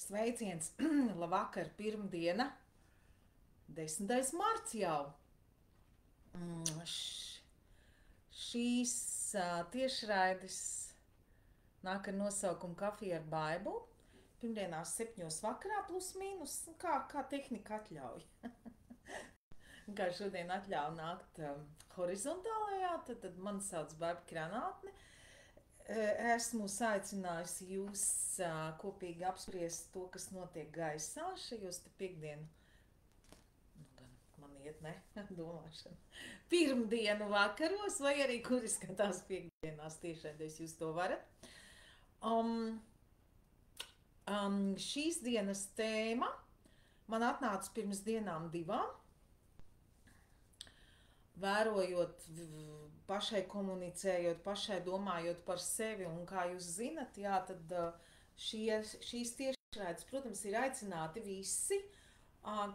Sveiciens, labvakar, pirmdiena, 10. marts jau. Mm, š- Šīs tiešraides nāk ar nosaukumu Kafija ar Baibu. Pirmdienās 7. vakarā plus mīnus, kā tehnika atļauj. Kā šodien atļauj nākt horizontālajā, tad man sauc Baiba Granātne. Esmu aicinājusi jūs kopīgi apspriest to, kas notiek gaisā šajos te piekdienu. Nu, gan man iet, ne? Domāšana. Pirmdienu vakaros, vai arī kuri skatās piekdienās tiešraidēs, jūs to varat. Šīs dienas tēma man atnāca pirms dienām divām. Vērojot, pašai komunicējot, pašai domājot par sevi, un kā jūs zinat, jā, tad šīs tiešraides, protams, ir aicināti visi.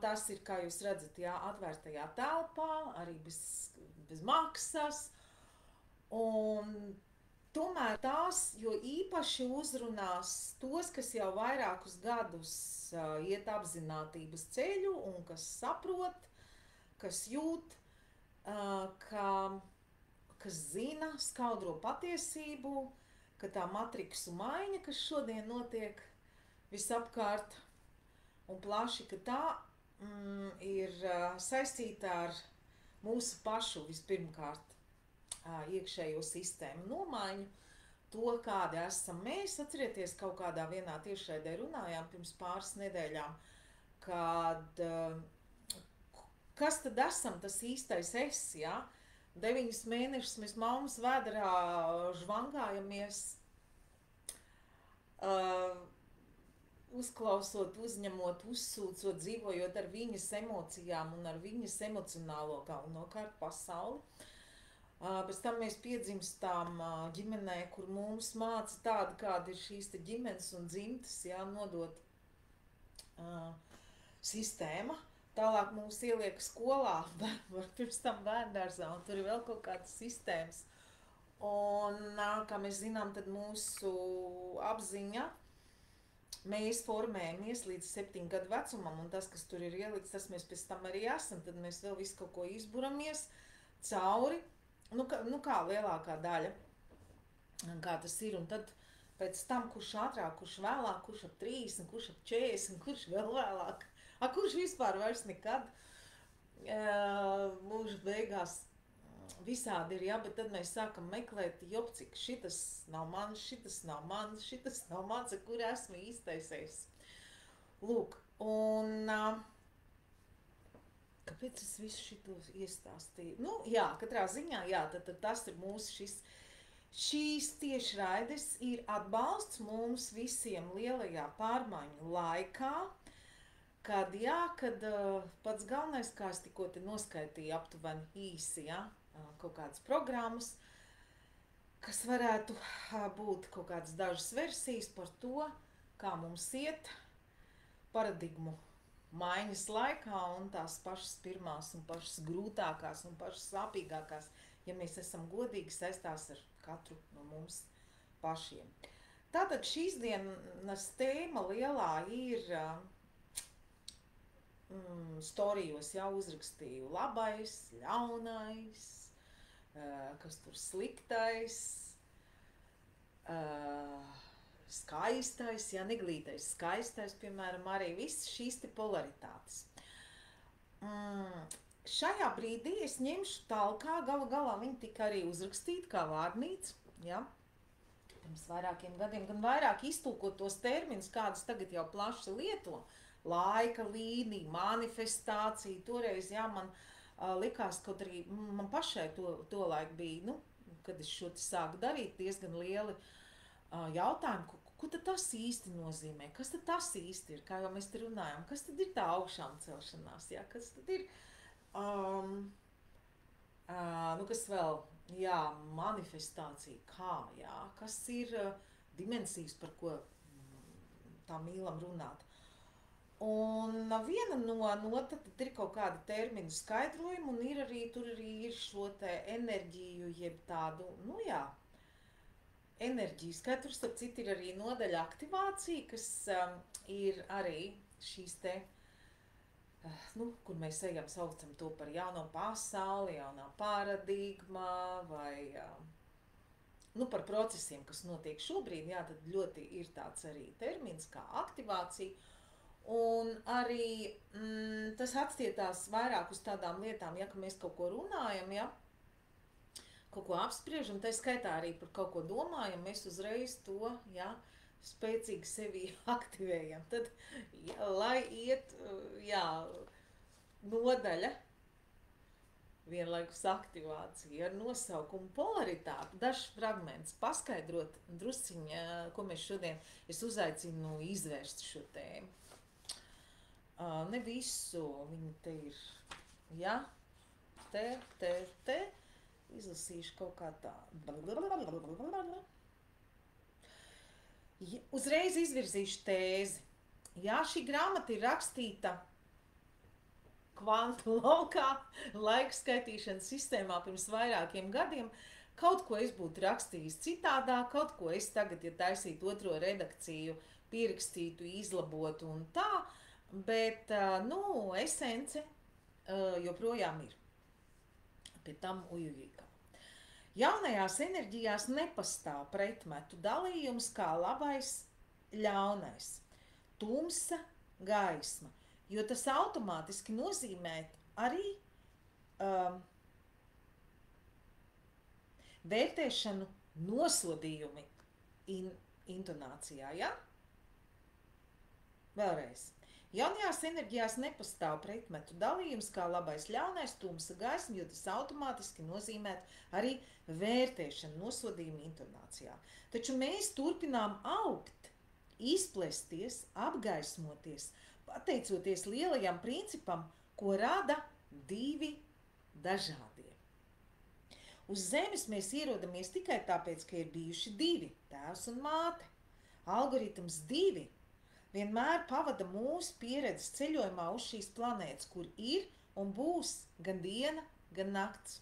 Tas ir, kā jūs redzat, jā, atvērtajā telpā, arī bez maksas. Un tomēr tās, jo īpaši uzrunās tos, kas jau vairākus gadus iet apzinātības ceļu un kas saprot, kas jūt, kas zina, skaudro patiesību, ka tā matriksu maiņa, kas šodien notiek visapkārt un plaši, ka tā ir saistīta ar mūsu pašu vispirmkārt iekšējo sistēmu nomaiņu, to, kādi esam mēs. Atcerieties, kaut kādā vienā tiešraidē runājām pirms pāris nedēļām, kad kas tad esam tas īstais es, ja? 9 mēnešus mēs mammas vēderā žvangājamies, uzklausot, uzņemot, uzsūcot, dzīvojot ar viņas emocijām un ar viņas emocionālo galvenokārt pasauli. Pēc tam mēs piedzimstām ģimenē, kur mums māca tāda, kāda ir šīs te ģimenes un dzimtas, jā, nodot sistēma. Tālāk mums ieliek skolā, pirms tam bērndārzā, un tur ir vēl kaut kādas sistēmas. Un, kā mēs zinām, tad mūsu apziņa, mēs formējamies līdz 7 gadu vecumam, un tas, kas tur ir ielikts, tas mēs pēc tam arī esam, tad mēs vēl visu kaut ko izburamies cauri, kā lielākā daļa, kā tas ir, un tad pēc tam, kurš ātrāk, kurš vēlāk, kurš ap 30, kurš ap 40, kurš vēl vēlāk, kurš vispār vairs nekad, mūža beigās visādi ir, jā, bet tad mēs sākam meklēt, cik šitas nav mans, šitas nav mans, šitas nav mans, kur esmu īstais es. Lūk, un kāpēc es visu šito iestāstīju? Nu, jā, katrā ziņā, jā, tad tas ir mūsu šīs tiešraides ir atbalsts mums visiem lielajā pārmaiņu laikā, kad pats galvenais, kā es tikko te noskaitīju aptuveni īsi, ja, kaut kādas programmas, kas varētu būt kaut kādas dažas versijas par to, kā mums iet paradigmu maiņas laikā un tās pašas pirmās un pašas grūtākās un pašas sāpīgākās, ja mēs esam godīgi, saistās ar katru no mums pašiem. Tātad šīs dienas tēma lielā ir storijos jau uzrakstīju labais, ļaunais, kas tur sliktais, skaistais, ja neglītais, skaistais, piemēram, arī viss šīs te polaritātes. Šajā brīdī es ņemšu talkā, galu galā viņi tika arī uzrakstīti kā vārnīca, ja, pirms vairākiem gadiem, gan vairāk iztulkot tos terminus, kādus tagad jau plaši lieto, laika līnija, manifestācija, toreiz, jā, man likās, kaut arī man pašai to laik bija, kad es šo te sāku darīt, diezgan lieli jautājumi, ko tad tas īsti nozīmē, kas tad tas īsti ir, kā jau mēs te runājam, kas tad ir tā augšām celšanās, jā, kas tad ir, kas vēl, jā, manifestācija, kā, jā, kas ir dimensijas, par ko tā mīlam runāt. Un viena no tad ir kaut kāda terminu skaidrojuma, un tur arī ir šo te enerģiju, jeb tādu, enerģijas, kā tur starp citu ir arī nodaļa aktivācija, kas ir arī šīs te, kur mēs ejam, saucam to par jauno pasauli, jaunā paradigma vai par procesiem, kas notiek šobrīd, jā, tad ļoti ir tāds arī termins kā aktivācija. Un arī tas atstietās vairāk uz tādām lietām, ja, ka mēs kaut ko runājam, ja, kaut ko apspriežam, tā skaitā arī par kaut ko domājam, mēs uzreiz to, ja, spēcīgi sevi aktivējam. Tad, ja, lai iet, jā, nodaļa, vienlaikus aktivācija ar nosaukumu polaritāte, dažs fragments paskaidrot drusciņa, ko mēs šodien, es uzaicinu izvērst šo tēmu. Ne visu, viņi te ir, ja, te, izlasīšu kaut kā tā. Uzreiz izvirzīšu tēzi. Ja šī grāmata ir rakstīta kvantu laukā, laika skaitīšanas sistēmā pirms vairākiem gadiem, kaut ko es būtu rakstījis citādā, kaut ko es tagad, ja taisītu otro redakciju, pierakstītu, izlabotu un tā, bet, esence joprojām ir. Pie tam ujujīkā. Jaunajās enerģijās nepastāv pretmetu dalījums kā labais, ļaunais, tumsa, gaisma, jo tas automātiski nozīmē arī vērtēšanu nosodījumi intonācijā, ja? Vēlreiz. Jaunajās enerģijās nepastāv pretmetu dalījums kā labais, ļaunais, tumsa, gaisma, jo tas automātiski nozīmē arī vērtēšanu nosodījumu intonācijā. Taču mēs turpinām augt, izplesties, apgaismoties, pateicoties lielajam principam, ko rada divi dažādie. Uz zemes mēs ierodamies tikai tāpēc, ka ir bijuši divi, tēvs un māte. Algoritms 2 vienmēr pavada mūsu pieredzes ceļojumā uz šīs planētas, kur ir un būs gan diena, gan nakts.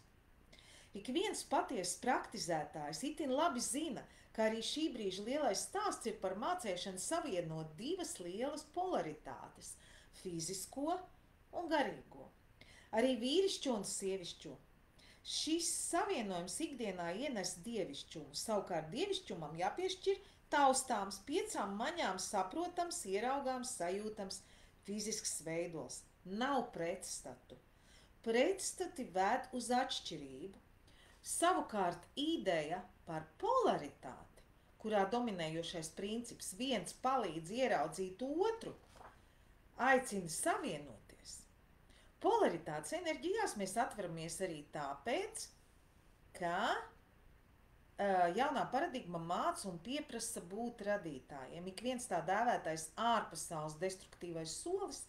Ik viens patiesas praktizētājs itin labi zina, ka arī šī brīža lielais stāsts ir par mācēšanu savienot divas lielas polaritātes – fizisko un garīgo. Arī vīrišķo un sievišķo. Šis savienojums ikdienā ienes dievišķumu, savukārt dievišķumam jāpiešķir taustāms, 5 maņām saprotams, ieraugāms, sajūtams, fizisks veidols. Nav pretstatu. Pretstati ved uz atšķirību. Savukārt ideja par polaritāti, kurā dominējošais princips viens palīdz ieraudzīt otru, aicina savienoties. Polaritātes enerģijās mēs atveramies arī tāpēc, ka jaunā paradigma māca un pieprasa būt radītājiem. Ik viens tā dēvētais ārpasaules destruktīvais solis,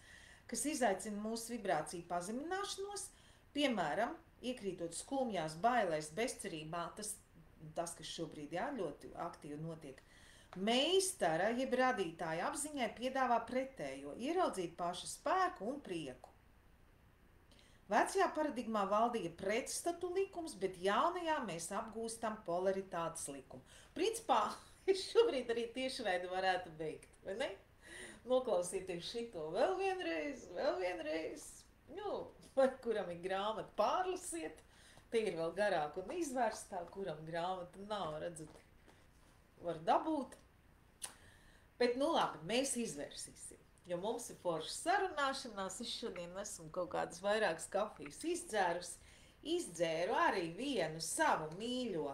kas izaicina mūsu vibrāciju pazemināšanos, piemēram, iekrītot skumjās, bailēs, bezcerībā, tas, kas šobrīd ļoti aktīvi notiek. Meistara, jeb radītāja apziņai piedāvā pretējo, ieraudzīt pašu spēku un prieku. Vecajā paradigmā valdīja pretstatu likums, bet jaunajā mēs apgūstam polaritātes likumu. Principā, šobrīd arī tiešraidi varētu beigt, vai ne? Noklausieties šito vēl vienreiz. Vai kuram ir grāmata, pārlasiet. Tie ir vēl garāk un izvērstā, kuram grāmata nav, redzat, var dabūt. Bet, labi, mēs izvērsīsim. Jo mums ir forša sarunāšanās, es šodien esmu kaut kādas vairākas kafijas izdzēru arī vienu savu mīļo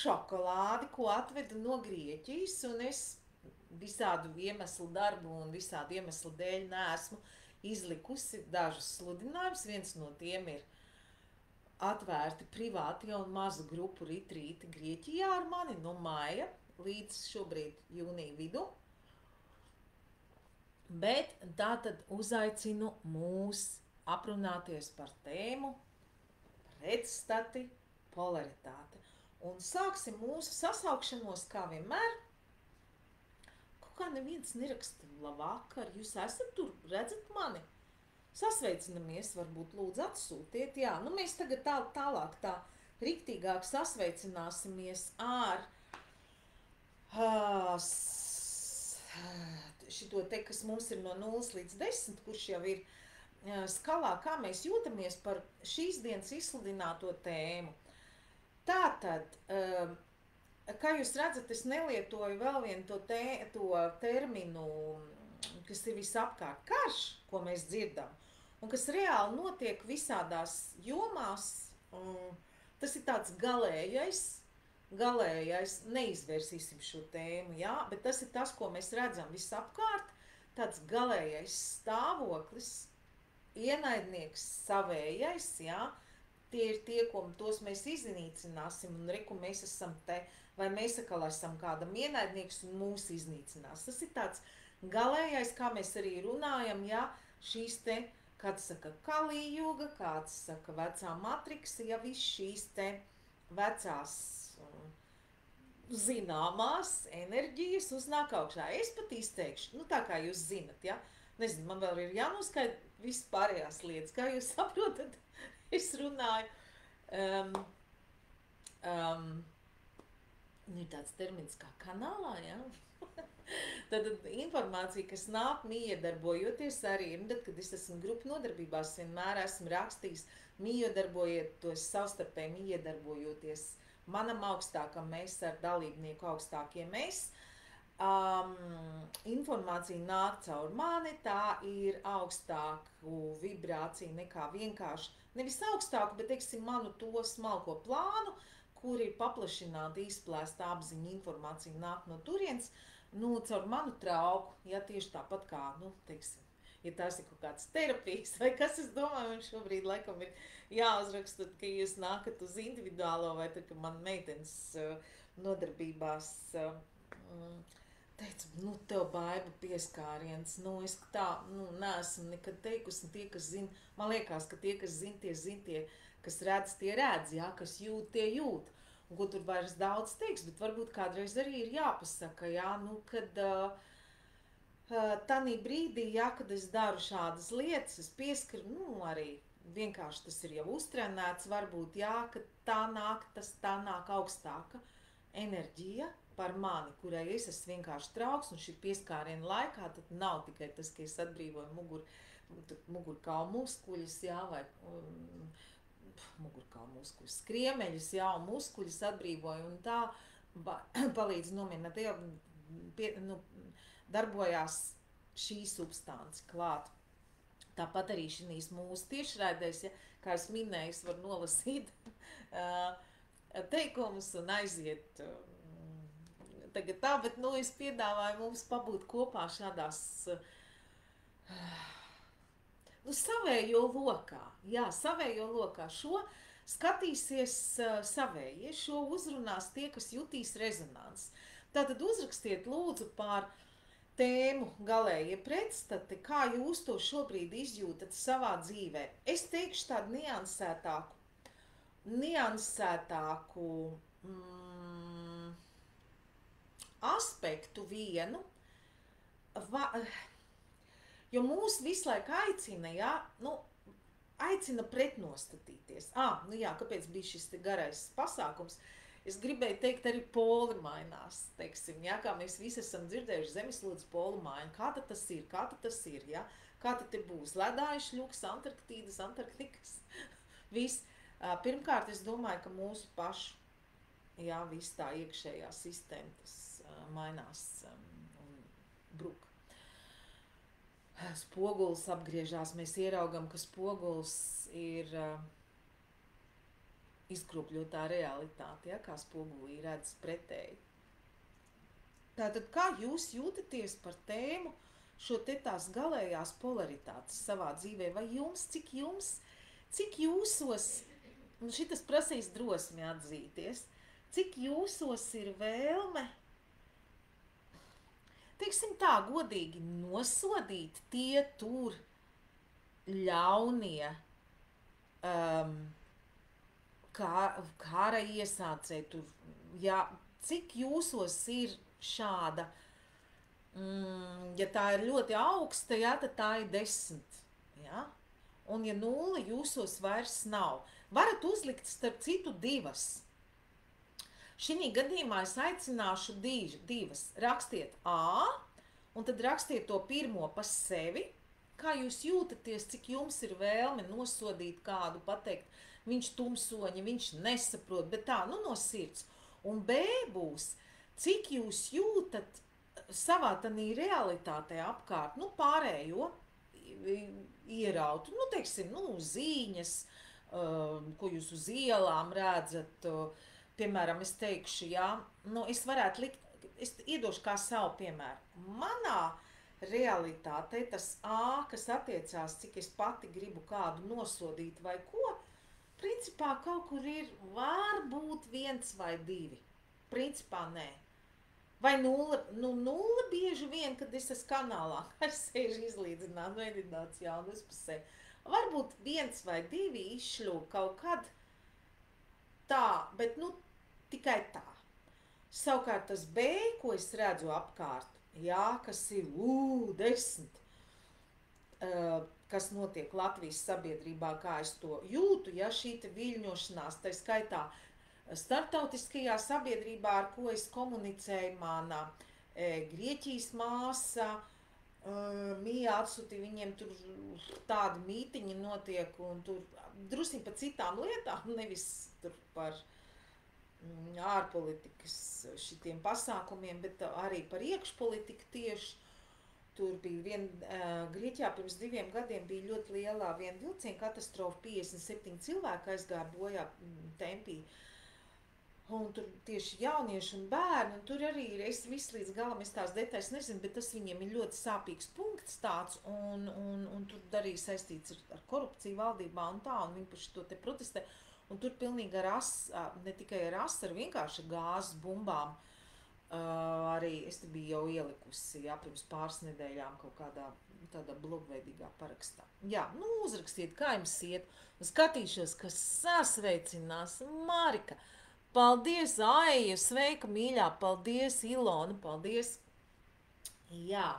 šokolādi, ko atvedu no Grieķijas, un es visādu iemeslu darbu un visādu iemeslu dēļ neesmu izlikusi dažus sludinājumus. Viens no tiem ir atvērti privāti un mazu grupu ritrīti Grieķijā ar mani no maija līdz šobrīd jūnija vidu. Bet tātad uzaicinu mūs aprunāties par tēmu pretstati, polaritāte. Un sāksim mūsu sasaukšanos kā vienmēr. Kaut kā neviens neraksta labvakar, jūs esat tur, redzat mani? Sasveicinamies, varbūt lūdzu atsūtiet, jā. Mēs tagad tālāk tā riktīgāk sasveicināsimies ar ā, šito te, kas mums ir no 0 līdz 10, kurš jau ir skalā, kā mēs jūtamies par šīs dienas izsludināto tēmu. Tātad, kā jūs redzat, es nelietoju vēl vienu to terminu, kas ir visapkārt, karš, ko mēs dzirdam, un kas reāli notiek visādās jomās. Tas ir tāds galējais, neizvērsīsim šo tēmu, jā, bet tas ir tas, ko mēs redzam visapkārt, tāds galējais stāvoklis, ienaidnieks savējais, jā, tie ir tie, tos mēs iznīcināsim, un reku mēs esam te, vai mēs atkal esam kādam ienaidnieks un mūs iznīcinās. Tas ir tāds galējais, kā mēs arī runājam, jā, šīs te, kāds saka Kalījuga, kāds saka vecā matriksa, ja viss šīs te vecās zināmās enerģijas uznāk augšā. Es pat izteikšu, nu tā kā jūs zinat, ja? Nezinu, man vēl ir jānoskaidro viss pārējās lietas, kā jūs saprotat, es runāju. Ir tāds termins kā kanālā, ja? Tad informācija, kas nāk miedarbojoties arī, tad, kad es esmu grupu nodarbībās, vienmēr esmu rakstījis miedarbojoties, savstarpēji miedarbojoties manam augstākam mēs ar dalībnieku augstākie mēs. Informācija nāk caur mani, tā ir augstāku vibrāciju nekā vienkārši, nevis augstāku, bet, teiksim, manu to smalko plānu, kur ir paplašināta, izplēsta apziņa, informācija nāk no turienes, nu, caur manu trauku, ja tieši tāpat kā, nu, teiksim, ja tās ir kaut kāds terapijas, vai kas, es domāju, man šobrīd laikam ir jāuzraksta, ka jūs nākat uz individuālo, vai tad, ka man meitenes nodarbībās teica, nu, tev baiba pieskāriens, nu, es tā, nu, neesmu nekad teikusi, un tie, kas zina, man liekas, ka tie, kas zina, tie, kas redz, tie redz, jā, kas jūt, tie jūt, un ko tur vairs daudz teiks, bet varbūt kādreiz arī ir jāpasaka, jā, nu, kad tanī brīdī, jā, kad es daru šādas lietas, es pieskaru, nu, arī vienkārši tas ir jau uztrenēts, varbūt, jā, ka tā nāk augstāka enerģija par mani, kurai es esmu vienkārši trauks, un šī pieskāriena laikā, tad nav tikai tas, ka es atbrīvoju mugurkaulu muskuļus, jā, vai mugurkaulu muskuļus, skriemeļus, jā, un muskuļus atbrīvoju, un tā palīdz nomierināt, darbojās šī substance klāt. Tāpat arī šīs mūsu tiešraidēs, ja, kā es minēju, es varu nolasīt teikumus un aiziet tagad tā, bet, nu, es piedāvāju mums pabūt kopā šādās, nu, savējo lokā, jā, savējo lokā, šo skatīsies savējie, šo uzrunās tie, kas jutīs rezonansi. Tātad uzrakstiet lūdzu pār tēmu galējie pretstati, kā jūs to šobrīd izjūtat savā dzīvē. Es teikšu tādu niansētāku aspektu vienu, jo mūs visu laiku aicina, jā, nu, aicina pretnostatīties. Nu jā, kāpēc bija šis te garais pasākums? Es gribēju teikt, arī poli mainās, teiksim, jā, kā mēs visi esam dzirdējuši zemeslodes poli maina. Kā tad tas ir, jā? Kā tad te būs? Ledājuši ļuks, Antarktīdas, Antarktikas, viss. Pirmkārt, es domāju, ka mūsu pašu, jā, viss tā iekšējā sistēma, tas mainās un bruk. Spogulis apgriežās, mēs ieraugam, ka spogulis ir izkropļotā realitāte, ja, kā spogulī redz pretēji. Tātad, kā jūs jūtaties par tēmu šo te tās galējās polaritātes savā dzīvē? Vai jums, cik jūsos, un šitas prasīs drosmi atzīties, cik jūsos ir vēlme, teiksim tā, godīgi nosodīt tie tur ļaunie, kara iesācēji tur, jā, cik jūsos ir šāda, ja tā ir ļoti augsta, jā, tad tā ir 10, jā, un ja 0 jūsos vairs nav. Varat uzlikt starp citu 2. Šī gadījumā es aicināšu divas. Rakstiet A, un tad rakstiet to pirmo pa sevi. Kā jūs jūtaties, cik jums ir vēlme nosodīt kādu, pateikt, viņš tumsoņa, viņš nesaprot, bet tā, nu no sirds. Un B būs, cik jūs jūtat savā tanī realitātē apkārt, nu pārējo ierautu, nu teiksim, nu ziņas, ko jūs uz ielām redzat, piemēram, es teikšu, jā, nu es varētu likt, es iedošu kā savu piemēru. Manā realitātē tas A, kas attiecās, cik es pati gribu kādu nosodīt vai ko, principā kaut kur ir varbūt 1 vai 2. Principā nē. Vai 0, nu 0 bieži vien, kad es esmu kanālā, ar sēžu izlīdzināt, meditācijā un uzpusē. Varbūt 1 vai 2 izšļūk kaut kad tā, bet nu tikai tā. Savukārt tas B, ko es redzu apkārt, jā, kas ir 10, kas notiek Latvijas sabiedrībā, kā es to jūtu, ja šī te viļņošanās, tā skaitā starptautiskajā sabiedrībā, ar ko es komunicēju, mana Grieķijas māsa, Mija atsūtīja, viņiem tur tādi mītiņi notiek, un tur drusciņ par citām lietām, nevis tur par ārpolitikas šitiem pasākumiem, bet arī par iekšpolitiku tieši. Tur bija Grieķijā pirms 2 gadiem bija ļoti lielā vilciena katastrofa, 57 cilvēki aizgāja bojā tempī. Un tur tieši jaunieši un bērni, un tur arī ir, es visu līdz galam, es tās detaļas nezinu, bet tas viņiem ir ļoti sāpīgs punkts tāds, un tur arī saistīts ar korupciju valdībā un tā, un viņi par šo te protestē. Un tur pilnīgi ne tikai ar asaru, vienkārši gāzes bumbām. Arī es te biju jau ielikusi, jā, pirms pāris nedēļām kaut kādā tādā blogveidīgā parakstā. Jā, nu uzrakstiet, kā jums iet, un skatīšos, kas sasveicinās. Marika, paldies, Aija, sveika, mīļā, paldies, Ilona, paldies. Jā,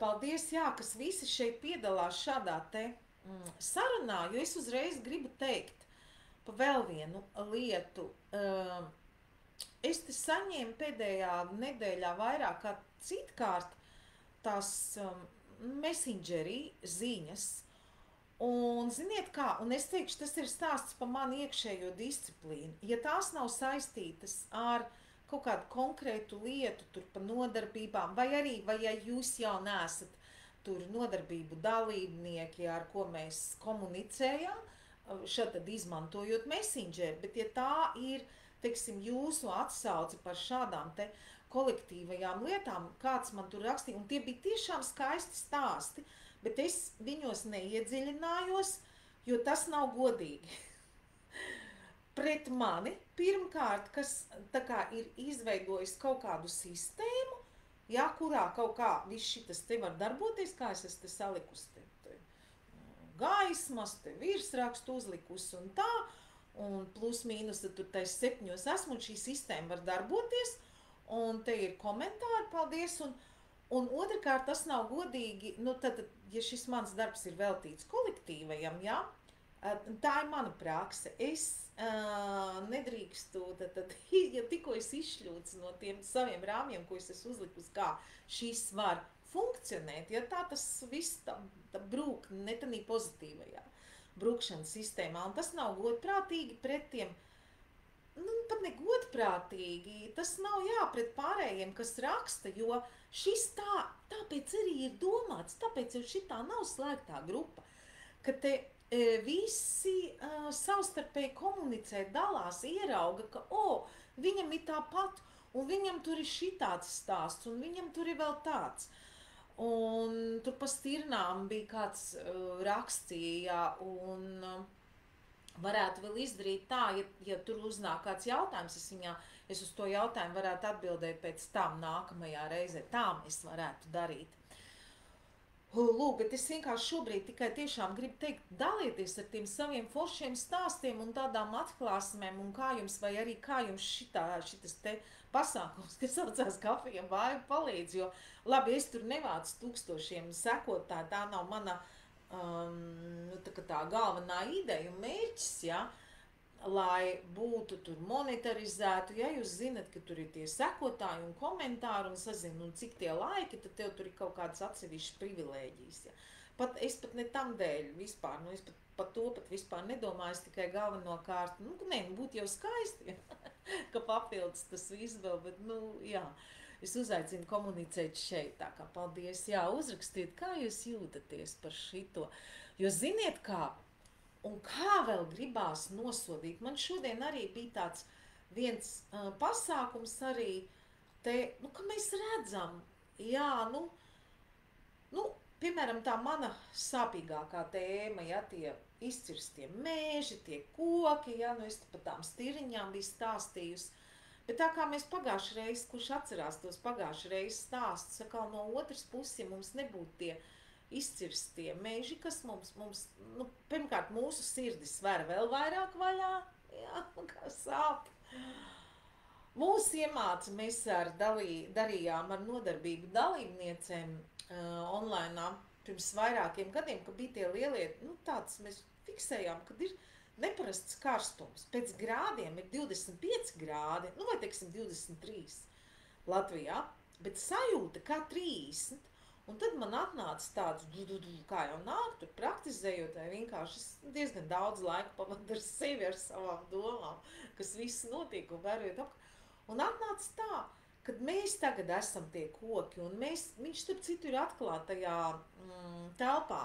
paldies, jā, kas visi šeit piedalās šādā te sarunā, jo es uzreiz gribu teikt pa vēl vienu lietu. Es te saņēmu pēdējā nedēļā vairāk kā citkārt tās messengerī ziņas. Un ziniet kā, un es teikšu, tas ir stāsts par manu iekšējo disciplīnu. Ja tās nav saistītas ar kaut kādu konkrētu lietu, tur pa nodarbībām, vai ja jūs jau neesat tur nodarbību dalībnieki, ar ko mēs komunicējam, šad tad izmantojot Messenger, bet ja tā ir, teiksim, jūsu atsauce par šādām te kolektīvajām lietām, kāds man tur rakstīja, un tie bija tiešām skaisti stāsti, bet es viņos neiedziļinājos, jo tas nav godīgi. Pret mani, pirmkārt, kas tā kā ir izveidojis kaut kādu sistēmu, jā, kurā kaut kā viss šitas te var darboties, kā es esmu te salikusi te gaismas, te virsrakstu uzlikusi un tā, un plus mīnus, tad tur tais 7 esmu, un šī sistēma var darboties, un te ir komentāri, paldies, un otrkārt tas nav godīgi, nu tad, ja šis mans darbs ir veltīts kolektīvajam, jā, tā ir mana prakse. Es nedrīkstu, tad, ja tikko es izšļūts no tiem saviem rāmjiem, ko es esmu uzlikusi, kā šis var funkcionēt, ja tā tas viss tā brūk, ne tanī pozitīvajā brūkšanas sistēmā, un tas nav godprātīgi pret tiem, nu, pat ne godprātīgi, tas nav pret pārējiem, kas raksta, jo šis tāpēc arī ir domāts, tāpēc jau šitā nav slēgtā grupa, ka te visi savstarpēji komunicē, dalās, ierauga, ka, viņam ir tāpat, un viņam tur ir šitāds stāsts, un viņam tur ir vēl tāds. Un tur pa stirnām bija kāds rakstīja, un varētu vēl izdarīt tā, ja tur uznāk kāds jautājums, es uz to jautājumu varētu atbildēt pēc tam nākamajā reizē, tām es varētu darīt. Lūk, bet es vienkārši šobrīd tikai tiešām gribu teikt, dalieties ar tiem saviem foršiem stāstiem un tādām atklāsmēm, un kā jums, vai arī kā jums šitas te pasākums, kas saucās Kafija Vaiva, palīdz, jo labi, es tur nevācu tūkstošiem sekotāju, tā nav mana tā galvenā ideja un mērķis, jā, lai būtu tur monetarizētu, ja jūs zinat, ka tur ir tie sekotāji un komentāri un sazina, un cik tie laiki, tad tev tur ir kaut kādas atsevišķas privilēģijas, ja. Es pat ne tam dēļ vispār, es pat to vispār nedomāju, es tikai galvenokārt, būtu jau skaisti, ja, ka papildus tas viss vēl, bet, jā. Es uzaicinu komunicēt šeit, tā kā paldies, jā, uzrakstiet, kā jūs jūtaties par šito, jo ziniet kā, un kā vēl gribās nosodīt, man šodien arī bija tāds viens pasākums arī, ka mēs redzam, jā, piemēram, tā mana sāpīgākā tēma, ja, tie izcirstie mēži, tie koki, ja, es par tām stiriņām biju stāstījusi, bet tā kā mēs pagājušajā reiz, kurš atcerās tos pagājušajā reiz stāstus, atkal no otras puses, ja mums nebūtu tie izcirstie meži, kas mums pirmkārt mūsu sirdis sver vēl vairāk vaļā, jā, kā sāp. Mūs iemāca, mēs darījām ar nodarbību dalībniecēm online pirms vairākiem gadiem, ka bija tie lielie, tāds mēs fiksējām, kad ir neparasts karstums. Pēc grādiem ir 25 grādi, vai teiksim 23 Latvijā, bet sajūta kā 30. Un tad man atnāca tāds, kā jau nāk, tur praktizējot, vai vienkārši diezgan daudz laika pavadu ar sevi, ar savām domām, kas viss notiek un vērojot apkārt. Un atnāca tā, kad mēs tagad esam tie koki, un viņš starp citu ir atklātajā telpā,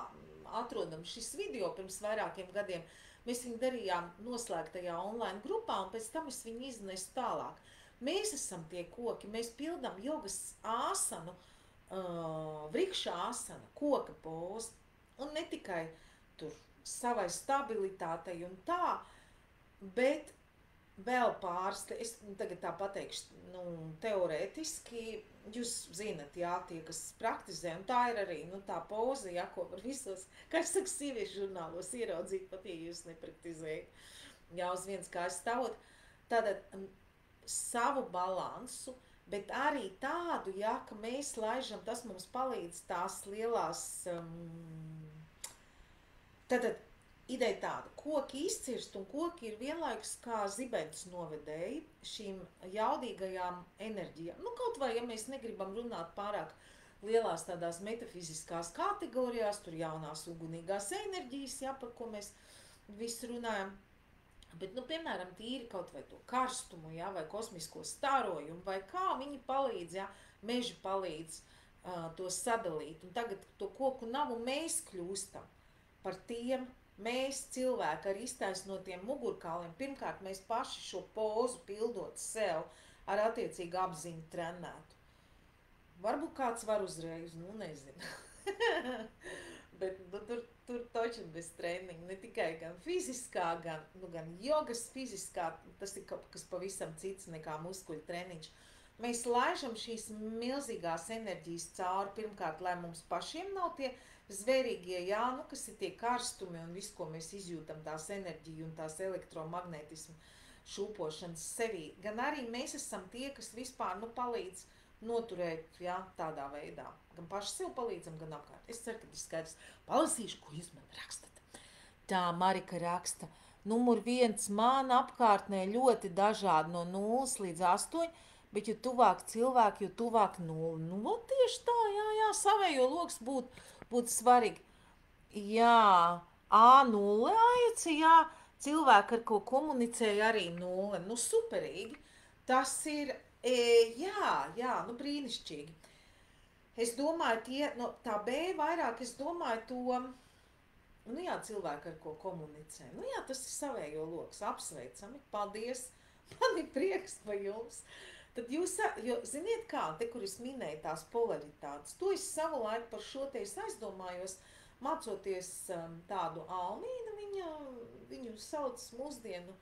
atrodam šis video pirms vairākiem gadiem, mēs viņu darījām noslēgtajā online grupā, un pēc tam es viņu iznesu tālāk. Mēs esam tie koki, mēs pildām jogas āsanu, vrikša āsana, koka poza, un ne tikai tur savai stabilitātei un tā, bet vēl pāris, es tagad tā pateikšu, teorētiski, jūs zinat, jā, tie, kas praktizē, un tā ir arī, tā poza, jā, ko var visos, kā es saku, sieviešu žurnālos ieraudzīt, pat ja jūs nepraktizējat, jā, uz viens kājas stāvot, tātad savu balansu, bet arī tādu, jā, ka mēs laižam, tas mums palīdz tās lielās, tātad ideja tāda, koki izcirst un koki ir vienlaikus kā zibens novedēji šīm jaudīgajām enerģijām. Kaut vai, ja mēs negribam runāt pārāk lielās tādās metafiziskās kategorijās, tur jaunās ugunīgās enerģijas, jā, par ko mēs visu runājam, bet, piemēram, tīri kaut vai to karstumu, jā, vai kosmisko starojumu, vai kā viņi palīdz, jā, meži palīdz to sadalīt, un tagad to koku nav, un mēs kļūstam par tiem, mēs cilvēki ar iztaisnotiem mugurkauliem, pirmkārt mēs paši šo pozu pildot sev ar attiecīgu apziņu trenētu. Varbūt kāds var uzreiz, nezinu. Bet tur taču bez treniņa, ne tikai gan fiziskā, gan jogas fiziskā, tas ir kaut kas pavisam cits nekā muskuļu treniņš. Mēs laižam šīs milzīgās enerģijas cauri, pirmkārt, lai mums pašiem nav tie zvērīgie, jā, kas ir tie karstumi un viss, ko mēs izjūtam, tās enerģiju un tās elektromagnetismu šūpošanas sevī. Gan arī mēs esam tie, kas vispār, palīdz noturēt, jā, tādā veidā. Gan paši sev palīdzam, gan apkārt. Es ceru, ka tas skaidrs. Palasīšu, ko jūs man rakstat. Tā Marika raksta. Numur 1 man apkārtnē ļoti dažādi no 0 līdz 8, bet jo tuvāk cilvēki, jo tuvāk 0. Tieši tā, jā, savējo loks būtu svarīgi. Jā, A0 aici, jā, cilvēki, ar ko komunicēja arī 0. Superīgi. Tas ir, jā, brīnišķīgi. Es domāju, tā B vairāk, es domāju to, jā, cilvēki, ar ko komunicē. Jā, tas ir savējo loks, apsveicami, paldies, man ir prieks par jums. Tad jūs, ziniet kā, kur es minēju tās polaritātes, to es savu laiku par šo te es aizdomājos, mācoties tādu Almīnu, viņu sauc mūsdienu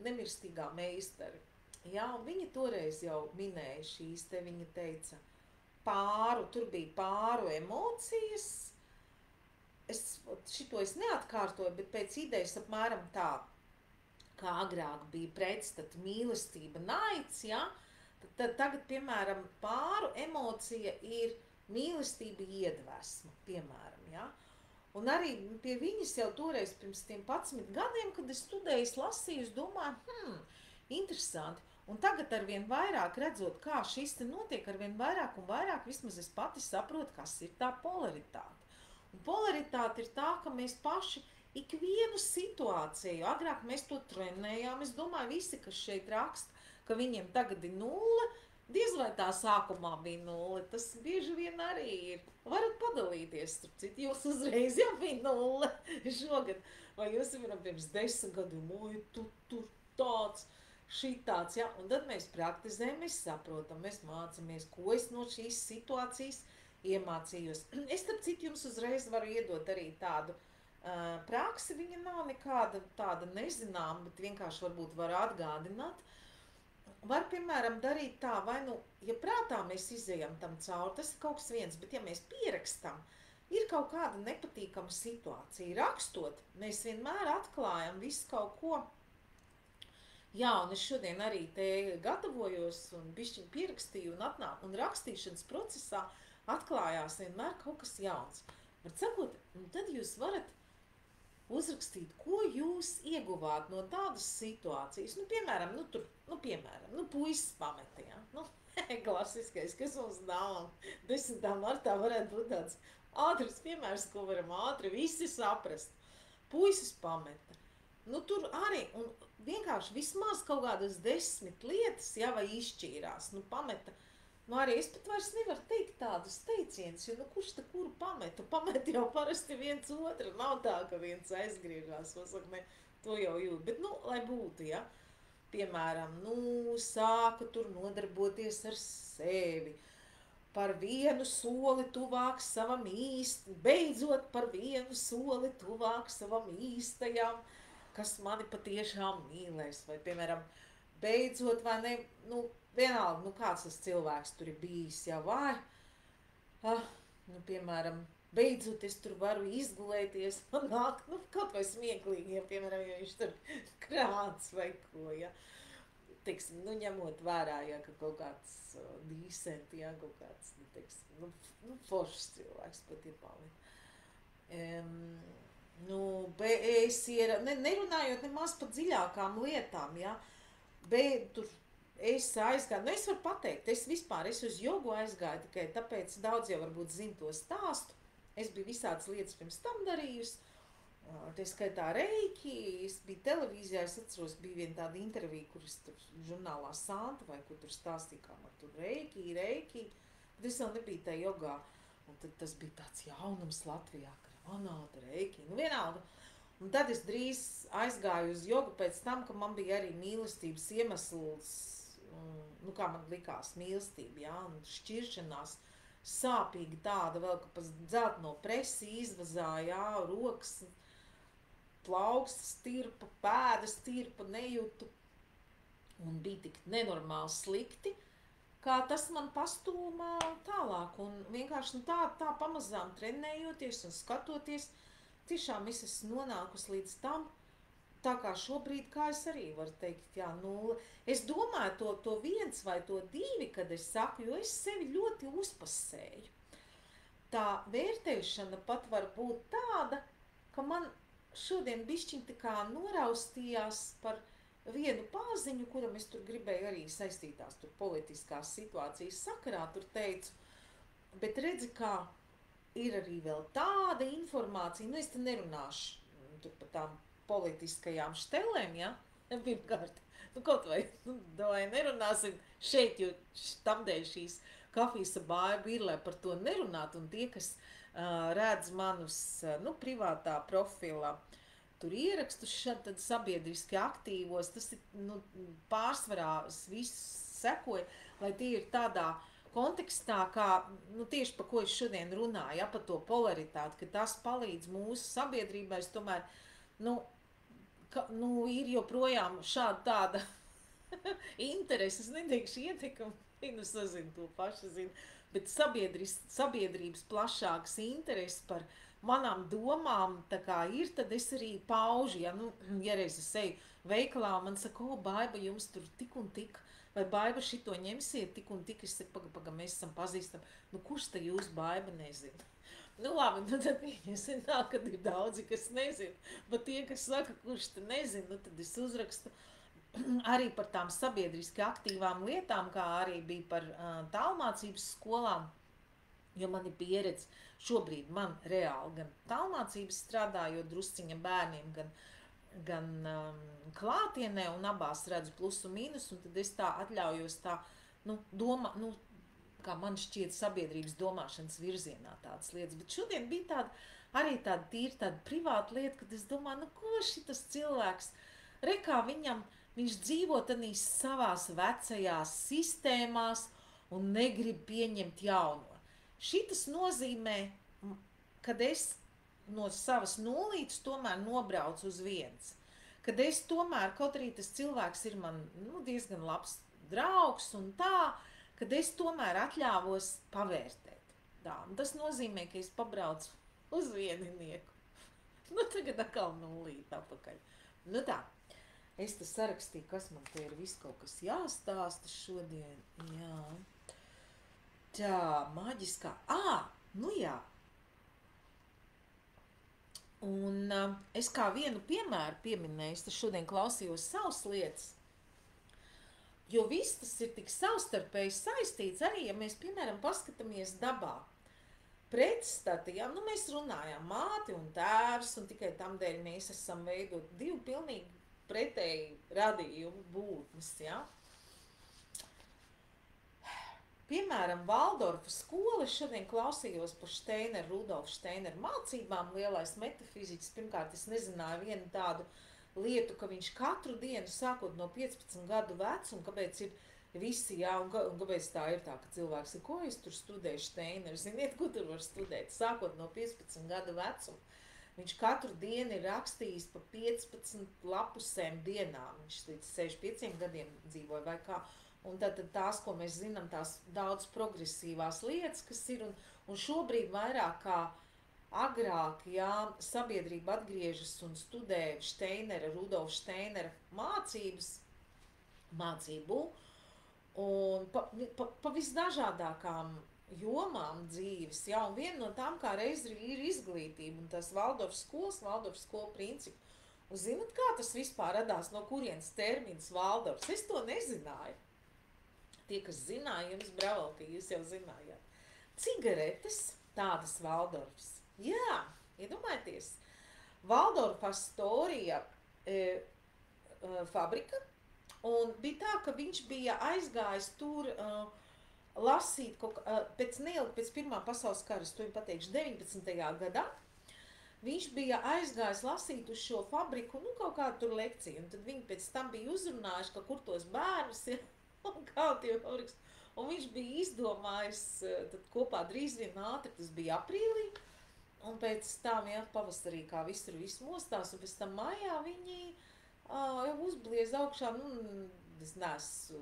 nemirstīgā meistari. Jā, viņa toreiz jau minēja šīs te, viņa teica, tur bija pāru emocijas, šito es neatkārtoju, bet pēc idejas apmēram tā, kā agrāk bija pretstat mīlestība, naids, jā, tad tagad, piemēram, pāru emocija ir mīlestība iedvesma, piemēram, ja? Un arī pie viņas jau toreiz pirms tiem 11 gadiem, kad es studēju, lasīju, es domāju, interesanti. Un tagad arvien vairāk redzot, kā šis te notiek, arvien vairāk un vairāk, vismaz es pati saprotu, kas ir tā polaritāte. Un polaritāte ir tā, ka mēs paši ikvienu situāciju, agrāk mēs to trenējām, es domāju, visi, kas šeit raksta, ka viņiem tagad ir 0, diez vai tā sākumā bija 0, tas bieži vien arī ir. Varat padalīties, starp citu, jūs uzreiz jau bija 0 šogad, vai jūs varam pirms 10 gadiem, oi, tu tur tāds, šitāds, ja? Un tad mēs praktizējam, mēs saprotam, mēs mācāmies, ko es no šīs situācijas iemācījos. Es, starp citu, jums uzreiz varu iedot arī tādu praksi, viņa nav nekāda tāda nezināma, bet vienkārši varbūt var atgādināt. Var, piemēram, darīt tā, vai nu, ja prātā mēs izejam tam cauri, tas ir kaut kas viens, bet ja mēs pierakstam, ir kaut kāda nepatīkama situācija. Rakstot, mēs vienmēr atklājam visu kaut ko. Jā, un es šodien arī te gatavojos un bišķiņ pierakstīju un rakstīšanas procesā atklājās vienmēr kaut kas jauns. Var sakot, tad jūs varat uzrakstīt, ko jūs ieguvāt no tādas situācijas. Piemēram, puisis pameta, ja? Klasiskais, kas mums dāvām 10. martā varētu būt tāds ātrs piemērs, ko varam ātri visi saprast. Puisis pameta. Tur arī, un vienkārši vismaz kaut kādas 10 lietas, ja, vai izšķīrās, pameta. Arī es pat vairs nevaru teikt tādus teicienus, jo, kurš te kuru pameta? Pameta jau parasti viens otru, nav tā, ka viens aizgriežās, saka, ne, to jau jūt, bet, lai būtu, ja. Piemēram, sāka tur nodarboties ar sevi, par vienu soli tuvāk savam beidzot par vienu soli tuvāk savam īstajam, kas mani patiešām mīlēs, vai, piemēram, beidzot, vai ne, vienalga, kāds tas cilvēks tur ir bijis, jā, vai, piemēram, beidzot es tur varu izgulēties, man nāk, kaut vai smieklīgi, ja, piemēram, ja viņš tur krāts vai ko, ja, teiksim, ņemot vērā, ja, ka kaut kāds dīsenti, ja, kaut kāds, teiksim, foršs cilvēks pat ir palikt. Nerunājot nemaz par dziļākām lietām, ja, bet tur es aizgāju, es varu pateikt, es uz jogu aizgāju tikai tāpēc, daudz jau varbūt zina to stāstu, es biju visādas lietas pirms tam darījusi, tie skaitā reiki, es biju televīzijā, es atceros, bija viena tāda intervija, kur es tur žurnālā Santa, vai kur tur stāstīja, kā man tur reiki, bet es vēl nebiju tā jogā, un tad tas bija tāds jaunums Latvijā, Granāta, reiki, vienalga. Un tad es drīz aizgāju uz jogu pēc tam, ka man bija arī mīlestības iemesls, kā man likās mīlestība, jā, un šķiršanās sāpīgi tāda vēl, ka pēc dzelt no presi izvazāja, jā, rokas, plaukstas tirpa, pēdas tirpa, nejūtu, un bija tik nenormāli slikti, kā tas man pastūmā tālāk, un vienkārši tā pamazām trenējoties un skatoties, tiešām es esmu nonākusi līdz tam, tā kā šobrīd, kā es arī varu teikt, jā, 0. Es domāju to 1 vai to 2, kad es saku, jo es sevi ļoti uzpasēju. Tā vērtēšana pat var būt tāda, ka man šodien bišķiņ tā kā noraustījās par vienu pāziņu, kuram es tur gribēju arī saistītās tur politiskās situācijas sakarā, tur teicu, bet redzi, kā ir arī vēl tāda informācija, es te nerunāšu tur par tām politiskajām štelēm, ja, pirmkārt, kaut vai nerunāsim šeit, jo tamdēļ šīs kafijas baiba ir, lai par to nerunāt, un tie, kas redz manus, privātā profila, tur ierakstus šad tad sabiedriski aktīvos, tas ir, pārsvarā viss sekoja, lai tie ir tādā kontekstā, kā, tieši par ko es šodien runāju, ja, par to polaritāti, ka tas palīdz mūsu sabiedrībai, es tomēr, ir joprojām šāda tāda interese, es neteikšu ietekam, sazinu to pašu zinu, bet sabiedrības plašāks interesi par manām domām, tā kā ir, tad es arī paužu, ja, ja reiz es eju veikalā, man saka, Baiba, jums tur tik un tik, vai Baiba šito ņemsiet tik un tik, es saku, paga, mēs esam pazīstami, kurš te jūs, Baiba, nezina. Nu labi, nu tad pieņemsim tā, kad ir daudzi, kas nezina. Bet tie, kas saka, kurš te nezina, nu tad es uzrakstu arī par tām sabiedriski aktīvām lietām, kā arī bija par tālmācības skolām. Jo man ir pieredze šobrīd man reāli gan tālmācības strādājot drusciņa bērniem, gan klātienē, un abās redzu plusu mīnusu, un tad es tā atļaujos tā, kā man šķiet sabiedrības domāšanas virzienā tādas lietas. Bet šodien bija arī tāda tīri tāda privāta lieta, kad es domāju, ko šitas cilvēks, kā viņš dzīvo tādīs savās vecajās sistēmās un negrib pieņemt jauno. Šitas nozīmē, kad es no savas nulītes tomēr nobraucu uz viens. Kad es tomēr, kaut arī tas cilvēks ir man diezgan labs draugs un tā, kad es tomēr atļāvos pavērtēt. Tā, un tas nozīmē, ka es pabraucu uz vieninieku. Tagad atkal nulīt apakaļ. Tā, es te sarakstīju, kas man te ir viss kaut kas jāstāsta šodien. Jā. Tā, maģiskā. Jā. Un es kā vienu piemēru pieminēju, es šodien klausījos savas lietas, jo viss tas ir tik savstarpēji saistīts, arī, ja mēs, piemēram, paskatāmies dabā. Pretstati, ja, mēs runājām māti un tēvs, un tikai tam dēļ mēs esam veidot divu pilnīgi pretēji radījumu būtnes, ja. Piemēram, Valdorfa skola, es šodien klausījos par Rudolfa Steineru mācībām, lielais metafiziķis. Pirmkārt, es nezināju vienu tādu lietu, ka viņš katru dienu, sākot no 15 gadu vecuma, kāpēc ir visi, jā, un kāpēc tā ir tā, ka cilvēks ir, ko es tur studēju Steineru, ziniet, ko tur var studēt, sākot no 15 gadu vecuma. Viņš katru dienu ir rakstījis pa 15 lapusēm dienā, viņš līdz 65 gadiem dzīvoja vai kā. Un tad tās, ko mēs zinām, tās daudz progresīvās lietas, kas ir, un šobrīd vairāk kā agrāk, jā, sabiedrība atgriežas un studē Rudolfa Steinera mācību, un pa visdažādākām jomām dzīves, jā, un viena no tām kā reiz ir izglītība, un tas Valdorfa skolu principu. Un zinat, kā tas vispār radās, no kurienes termins Valdorfs? Es to nezināju. Tie, kas zināja, jums bravaltī, jūs jau zinājāt. Cigaretes, tādas Valdorfs. Jā, iedomājieties. Valdorfa Astoria fabrika, un bija tā, ka viņš bija aizgājis tur lasīt pēc Pirmā pasaules kara, es to viņu pateikšu, 19. gadā. Viņš bija aizgājis lasīt uz šo fabriku, kaut kādu tur lekciju, un tad viņi pēc tam bija uzrunājuši, ka kur tos bērnus ir, un kā tie fabriks. Un viņš bija izdomājis, tad kopā drīz vien ātri, tas bija aprīlī, un pēc tam, jā, pavasarī kā visur viss mostās, un pēc tam mājā viņi uzbliez augšā, es neesmu,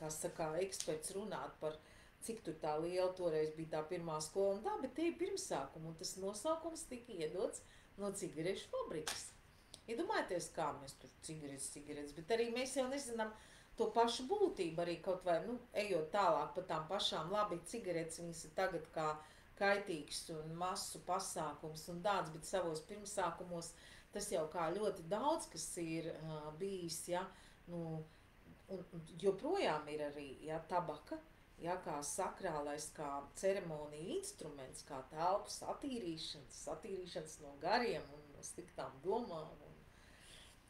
kā saka, eksperts runāt par cik tur tā liela toreiz bija tā pirmā skola un tā, bet te ir pirmsākuma, un tas nosaukums tika iedots no cigarešu fabrikas. Iedomājieties, kā mēs tur cigaretes, bet arī mēs jau nezinām to pašu būtību, arī kaut vai, ejot tālāk pa tām pašām, labi, cigaretes viņas ir tagad kā kaitīgs un masu pasākums un tāds, bet savos pirmsākumos tas jau kā ļoti daudz, kas ir bijis, ja, un joprojām ir arī, ja, tabaka, ja, kā sakrālais, kā ceremonija instruments, kā telpas attīrīšanas no gariem un no sliktām domām un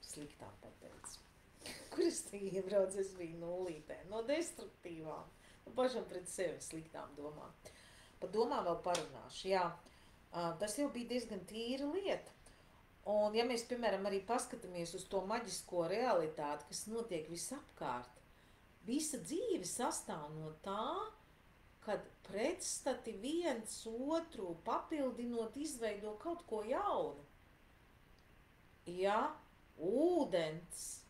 sliktām pateic. Kur es te iebraucu, es biju nulītē, no destruktīvām, pašam pret sevi sliktām domām. Par domām vēl parunāšu, jā, tas jau bija diezgan tīra lieta. Un ja mēs, piemēram, arī paskatāmies uz to maģisko realitāti, kas notiek visapkārt, visa dzīve sastāv no tā, kad pretstati viens otru papildinot izveido kaut ko jaunu. Ja ūdens,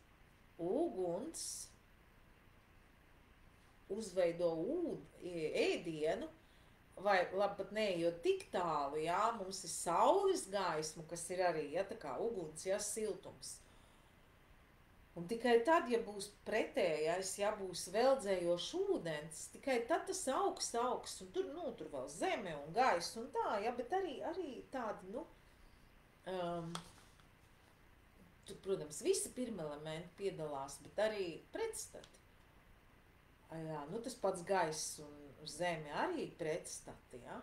uguns uzveido ēdienu, vai labi pat neejot tik tālu, jā, mums ir saules gaisma, kas ir arī, ja, tā kā uguns, ja, siltums. Un tikai tad, ja būs pretējais, ja būs veldzējošs ūdens, tikai tad tas augs, un tur, nu, tur vēl zeme un gaisa un tā, ja, bet arī tādi, nu, um, tur, protams, visi pirmelementi piedalās, bet arī pretstati. Jā, nu, tas pats gaiss un zeme arī pretstati, ja.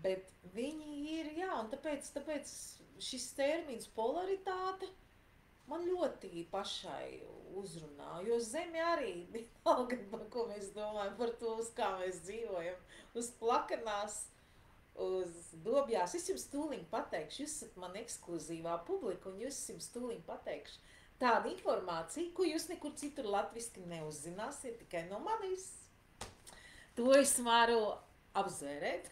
Bet viņi ir, jā, un tāpēc šis termins polaritāte man ļoti pašai uzrunā, jo zeme arī vienalga, par ko mēs domājam, par to, uz kā mēs dzīvojam, uz plakanās, uz dobjās. Es jums tūliņ pateikšu, jūs esat man ekskluzīvā publika, un jūs jums tūliņ pateikšu tādu informāciju, ko jūs nekur citur latviski neuzzināsiet, tikai no manis. To es varu apzvērēt.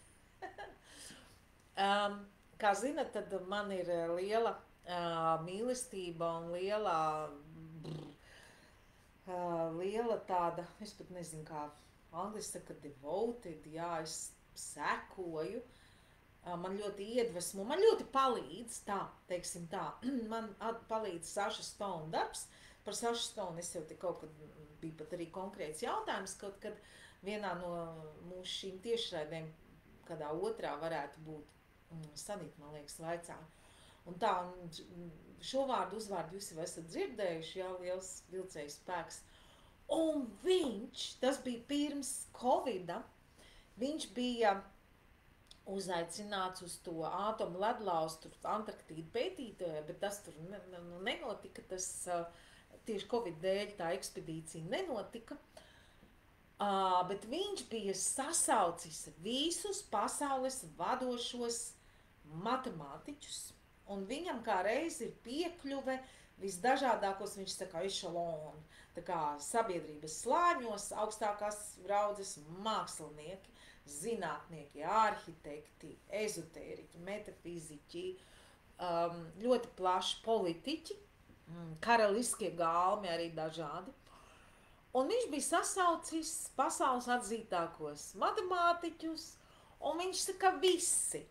Kā zinat, tad man ir liela mīlestība un liela tāda, es pat nezinu, kā angliski saka, devoted, jā, es sekoju. Man ļoti iedvesmo, man ļoti palīdz, tā, teiksim tā, man palīdz Saša Stone darbs. Par Sašu Stone es jau te kaut kad bija pat arī konkrēts jautājums, kaut kad vienā no mūsu šīm tiešraidēm, kādā otrā varētu būt, Sanita, man liekas, vaicā. Un tā, šo vārdu uzvārdu jūs jau esat dzirdējuši, jā, liels vilcējs spēks. Un viņš, tas bija pirms Covida, viņš bija uzaicināts uz to ātomu ledlaustu Antarktīdu pētītāju, bet tas tur nenotika, tas tieši Covid dēļ tā ekspedīcija nenotika. Bet viņš bija sasaucis visus pasaules vadošos matemātiķus, un viņam kā reiz ir piekļuve visdažādākos, viņš saka, ešalonu, tā kā sabiedrības slāņos, augstākās raudzes mākslinieki, zinātnieki, arhitekti, ezotēriķi, metafiziķi, ļoti plaši politiķi, karaliskie galmi arī dažādi. Un viņš bija sasaucis pasaules atzītākos matemātiķus, un viņš saka, visi.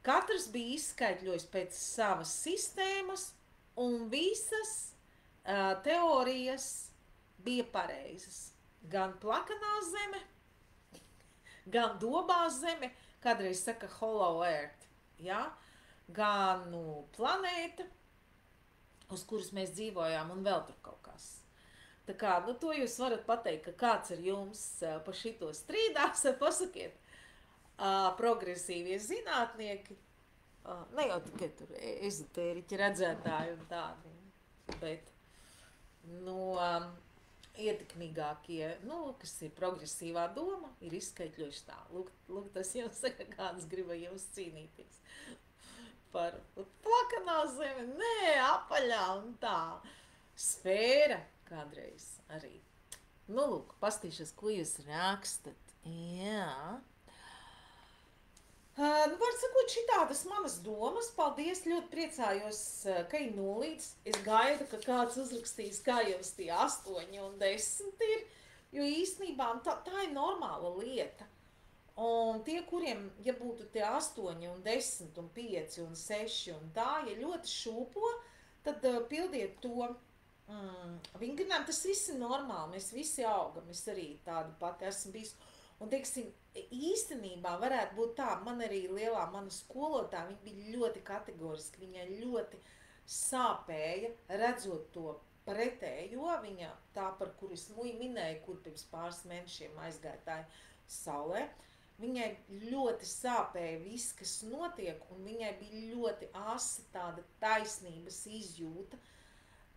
Katrs bija izskaidļojis pēc savas sistēmas, un visas teorijas bija pareizas. Gan plakanā zeme, gan dobā zeme, kādreiz saka hollow earth, ja? Gan planēta, uz kuras mēs dzīvojām, un vēl tur kaut kas. Tā kā, nu to jūs varat pateikt, ka kāds ar jums pa šito strīdās, pasakiet, progresīvie zinātnieki, ne jau tikai tur ezotēriķi redzētāji un tādi, bet, ietekmīgākie, kas ir progresīvā doma, ir izskaitļojuši tā. Lūk, tas jau saka, kāds griba jums cīnīties par plakanā zemi, nē, apaļā un tā. Sfēra kādreiz arī. Lūk, pastīšos, ko jūs rakstat. Jā. Var sakot, šitādas manas domas. Paldies, ļoti priecājos, ka ir nulīts. Es gaidu, ka kāds uzrakstīs, kā jums tie 8 un 10 ir, jo īstenībā tā ir normāla lieta. Un tie, kuriem, ja būtu tie 8 un 10 un 5 un 6 un tā, ja ļoti šūpo, tad pildiet to vingrinām. Tas viss ir normāli, mēs visi augam, es arī tādu pati esmu bijis. Un, teiksim, īstenībā varētu būt tā, man arī lielā mana skolotāja, viņa bija ļoti kategoriski, viņai ļoti sāpēja, redzot to pretējo, viņa tā, par kuru es minēju, kur pirms pāris mēnešiem aizgāja saulē, viņai ļoti sāpēja viss, kas notiek, un viņai bija ļoti asa tāda taisnības izjūta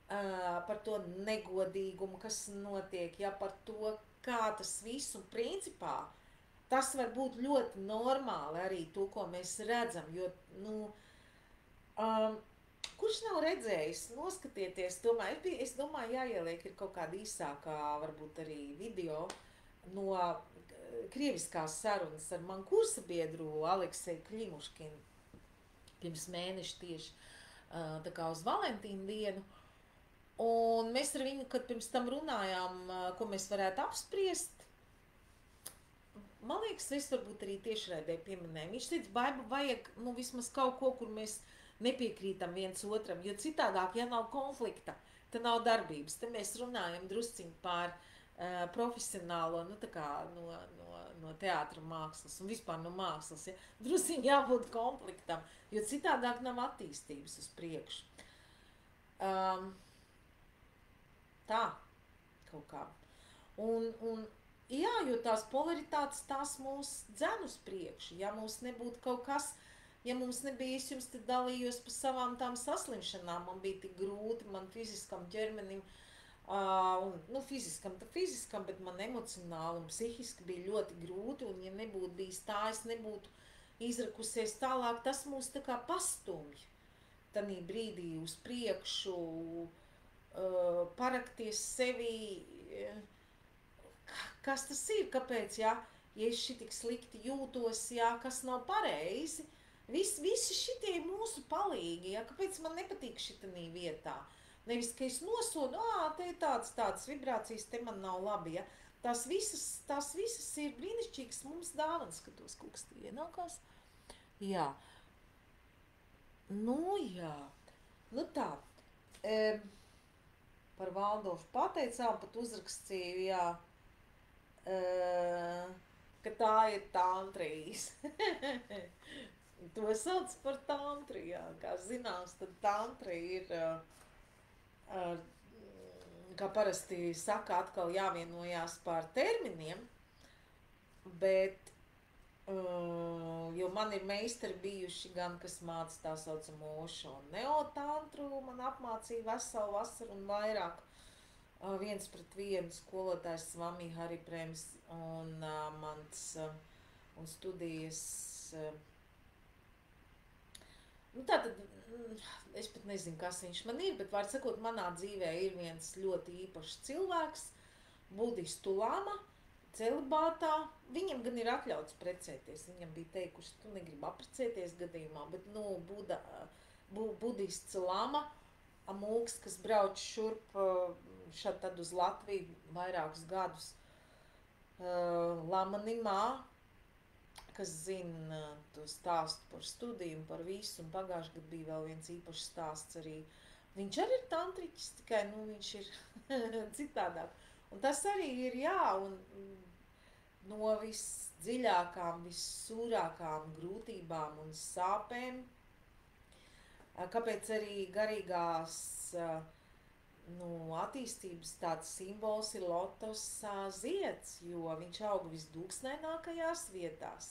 par to negodīgumu, kas notiek, ja par to, kā tas viss, un principā tas var būt ļoti normāli arī to, ko mēs redzam, jo, kurš nav redzējis, noskatieties, es domāju, jāieliek ir kaut kāda īsākā, varbūt arī video no krieviskās sarunas ar manu kursabiedru Alekseju Klimuškinu pirms mēneša tieši tā kā uz Valentīnu dienu. Un mēs ar viņu, kad pirms tam runājām, ko mēs varētu apspriest, man liekas, es varbūt arī tiešraidē pieminēju. Viņš teica, Baiba, vajag vismaz kaut ko, kur mēs nepiekrītam viens otram, jo citādāk, ja nav konflikta, tad nav darbības. Te mēs runājam drusciņi par profesionālo, nu tā kā no teātra mākslas un vispār no mākslas, ja? Drusciņi jābūt konfliktam, jo citādāk nav attīstības uz priekšu. Tā, kaut kā. Un jā, jo tās polaritātes tās mūs dzen uz priekšu, ja mums nebūtu kaut kas, ja mums nebija, es jums te dalījos par savām tām saslimšanām, man bija tik grūti, man fiziskam ķermenim, nu fiziskam, bet man emocionāli un psihiski bija ļoti grūti, un ja nebūtu bijis tā, es nebūtu izrakusies tālāk, tas mūs tā kā pastumj tanī brīdī uz priekšu, parakties sevī, kas tas ir, kāpēc, ja es šitik slikti jūtos, ja, kas nav pareizi, visi šitie ir mūsu palīgi, ja, kāpēc man nepatīk šitanī vietā, nevis, ka es nosodu, te ir tādas vibrācijas, te man nav labi, ja, tās visas ir brīnišķīgas mums dāvanas, ka tos kuksti ienākās, jā, nu tā, par Valdorfu pateicām, pat uzrakstīju, jā, ka tā ir tantrijas. To sauc par tantru, jā. Kā zināms, tad tantra ir, kā parasti saka, atkal jāvienojās par terminiem, bet, jo man ir meistari bijuši gan, kas māca tā saucamo Ošo un neotantru, man apmācīja veselu vasaru un vairāk. 1-pret-1 skolotājs Svami Hariprems un mans un studijas. Nu tātad, es pat nezinu, kas viņš man ir, bet var sakot, manā dzīvē ir viens ļoti īpašs cilvēks, budistu lama, celibātā. Viņam gan ir atļauts precēties, viņam bija teikuši, tu negribi apprecēties gadījumā, bet, nu, budists lama, amūks, kas brauc šurp šad tad uz Latviju vairākus gadus. Lamanimā, kas zina to stāstu par studiju un par visu, un pagājuši gadu bija vēl viens īpašs stāsts arī. Viņš arī ir tantriķis, tikai, nu, viņš ir citādāk. Un tas arī ir, jā, un no visdziļākām, vissūrākām grūtībām un sāpēm, kāpēc arī garīgās attīstības tāds simbols ir lotos zieds, jo viņš aug visdūksnainākajās vietās.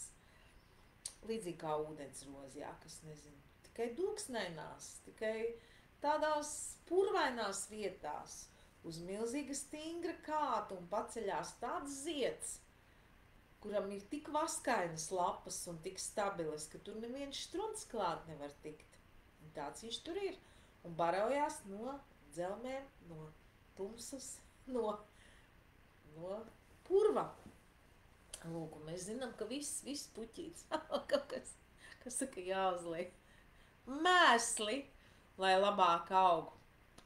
Līdzīgi kā ūdensrozi, jā, kas nezinu, tikai dūksnainās, tikai tādās purvainās vietās, uz milzīga stingra kāta un paceļās tāds zieds, kuram ir tik vaskainas lapas un tik stabilas, ka tur neviens strunts klāt nevar tikt. Un tāds viņš tur ir. Un barojās no dzelmēm, no tumsas, no purva. Lūk, un mēs zinām, ka viss puķīts. Kaut kas saka jāuzliek. Mēsli, lai labāk aug.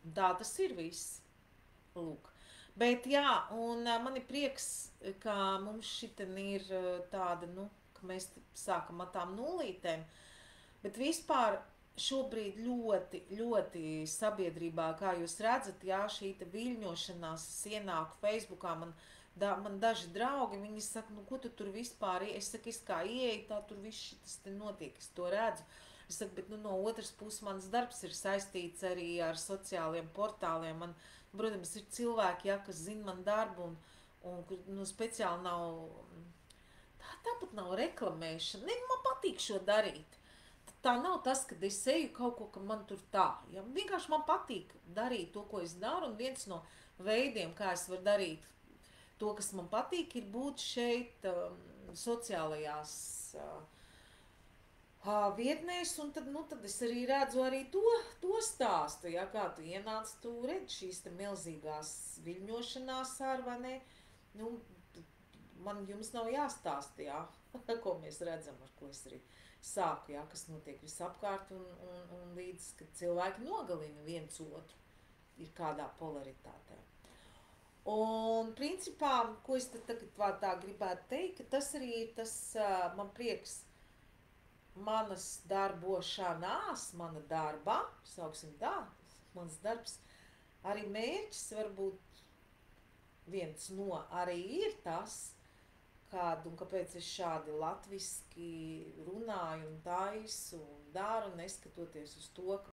Un tā tas ir viss. Lūk. Bet jā, un man ir prieks, ka mums šiten ir tāda, nu, ka mēs sākam ar tām nulītēm, bet vispār šobrīd ļoti sabiedrībā, kā jūs redzat, jā, šī viļņošanās, es ienāku Facebookā, man daži draugi, viņi saka, nu, ko tu tur vispār, es saku, es kā ieeju, tā tur viss šitas te notiek, es to redzu. Es saku, bet, nu, no otras puses mans darbs ir saistīts arī ar sociāliem portāliem, man, protams, ir cilvēki, jā, kas zina man darbu un nu, speciāli nav, tāpat nav reklamēšana, ne, man patīk šo darīt. Tā nav tas, kad es eju kaut ko, ka man tur tā, ja? Vienkārši man patīk darīt to, ko es daru, un viens no veidiem, kā es varu darīt to, kas man patīk, ir būt šeit sociālajās vietnēs, un tad, nu, tad es arī redzu arī to stāstu, ja, kā tu ienāc, tu redz šīs te milzīgās viļņošanās ar, vai ne, nu, man jums nav jāstāst, jā, ko mēs redzam, ar ko es arī sāku, jā, kas notiek visapkārt, un līdz, kad cilvēki nogalina viens otru, ir kādā polaritātē. Un, principā, ko es tagad tā gribētu teikt, ka tas arī ir tas, man prieks, manas darbošanās, mana darba, sauksim tā, mans darbs, arī mērķis varbūt viens no arī ir tas, kādu un kāpēc es šādi latviski runāju un taisu un daru, neskatoties uz to, ka